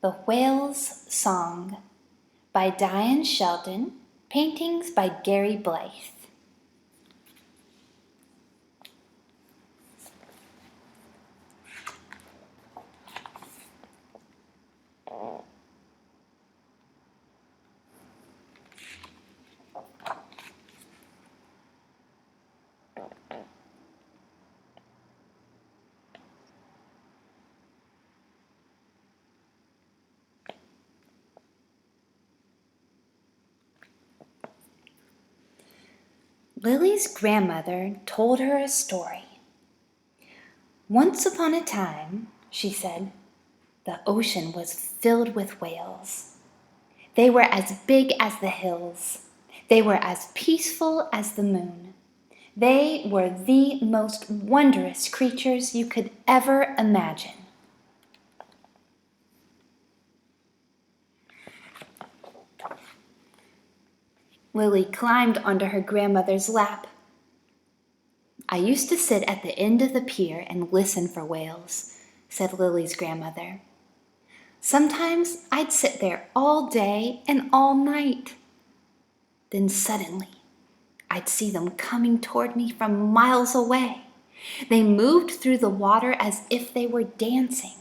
The Whale's Song by Diane Sheldon, paintings by Gary Blythe. Lily's grandmother told her a story. Once upon a time, she said, the ocean was filled with whales. They were as big as the hills. They were as peaceful as the moon. They were the most wondrous creatures you could ever imagine. Lily climbed onto her grandmother's lap. I used to sit at the end of the pier and listen for whales, said Lily's grandmother. Sometimes I'd sit there all day and all night. Then suddenly, I'd see them coming toward me from miles away. They moved through the water as if they were dancing.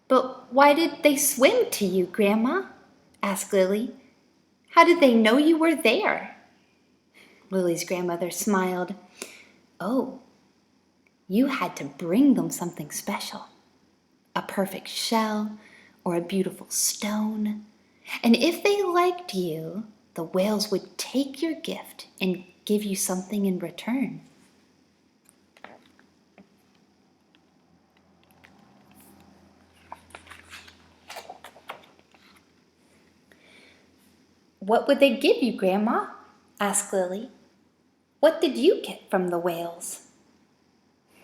But why did they swim to you, Grandma? Asked Lily. How did they know you were there? Lily's grandmother smiled. Oh, you had to bring them something special. A perfect shell or a beautiful stone. And if they liked you, the whales would take your gift and give you something in return. What would they give you, Grandma? Asked Lily. What did you get from the whales?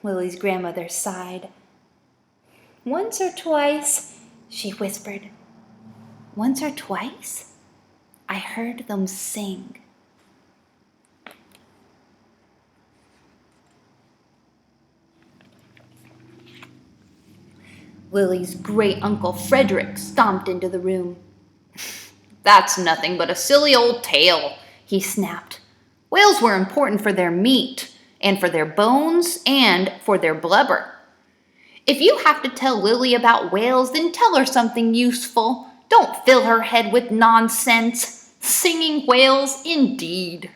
Lily's grandmother sighed. Once or twice, she whispered. Once or twice, I heard them sing. Lily's great-uncle Frederick stomped into the room. That's nothing but a silly old tale, he snapped. Whales were important for their meat, and for their bones, and for their blubber. If you have to tell Lily about whales, then tell her something useful. Don't fill her head with nonsense. Singing whales, indeed.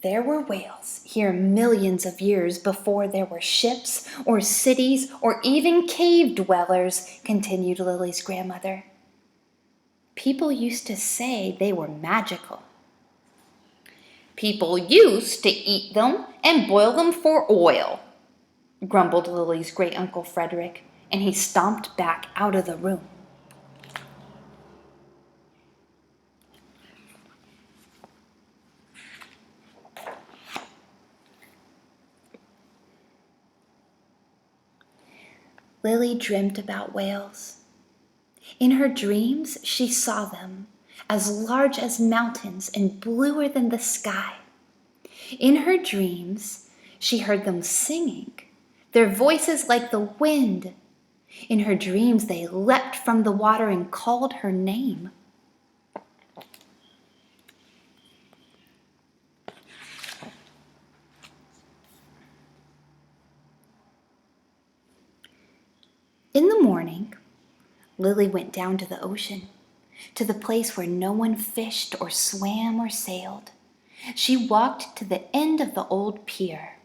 There were whales here millions of years before there were ships or cities or even cave dwellers, continued Lily's grandmother. People used to say they were magical. People used to eat them and boil them for oil, grumbled Lily's great-uncle Frederick, and he stomped back out of the room. Lily dreamt about whales. In her dreams, she saw them, as large as mountains and bluer than the sky. In her dreams, she heard them singing, their voices like the wind. In her dreams, they leapt from the water and called her name. In the morning, Lily went down to the ocean, to the place where no one fished or swam or sailed. She walked to the end of the old pier.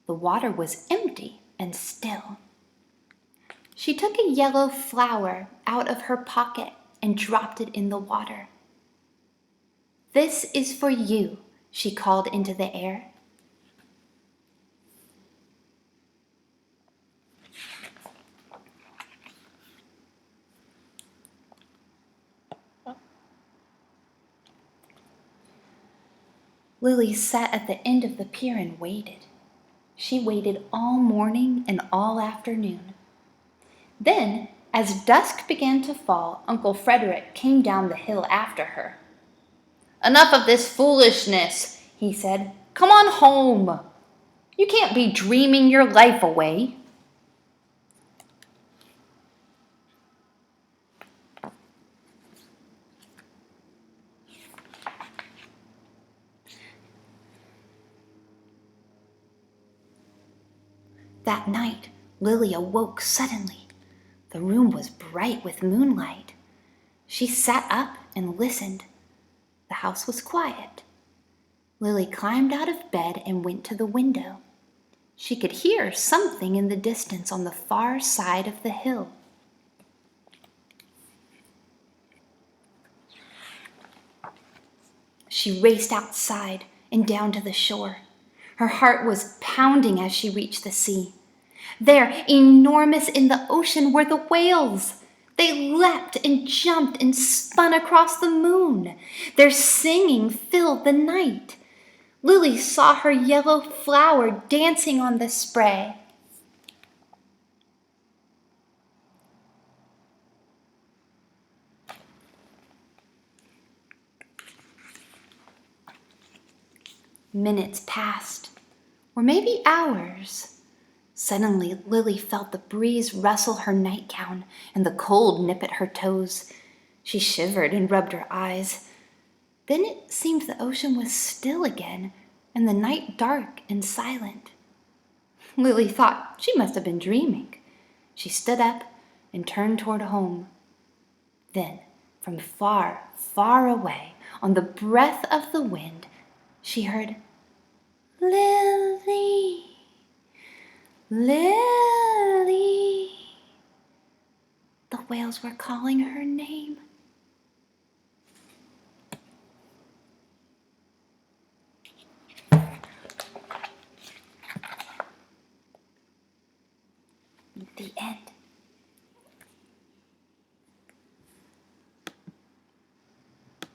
The water was empty and still. She took a yellow flower out of her pocket and dropped it in the water. This is for you, she called into the air. Lily sat at the end of the pier and waited. She waited all morning and all afternoon. Then As dusk began to fall, Uncle Frederick came down the hill after her. "Enough of this foolishness," he said. "Come on home. You can't be dreaming your life away." That night, Lily awoke suddenly. The room was bright with moonlight. She sat up and listened. The house was quiet. Lily climbed out of bed and went to the window. She could hear something in the distance on the far side of the hill. She raced outside and down to the shore. Her heart was pounding as she reached the sea. There, enormous in the ocean, were the whales. They leapt and jumped and spun across the moon. Their singing filled the night. Lily saw her yellow flower dancing on the spray. Minutes passed, or maybe hours. Suddenly, Lily felt the breeze rustle her nightgown and the cold nip at her toes. She shivered and rubbed her eyes. Then it seemed the ocean was still again and the night dark and silent. Lily thought she must have been dreaming. She stood up and turned toward home. Then, from far, far away, on the breath of the wind, she heard, "Lily, Lily." The whales were calling her name. The end.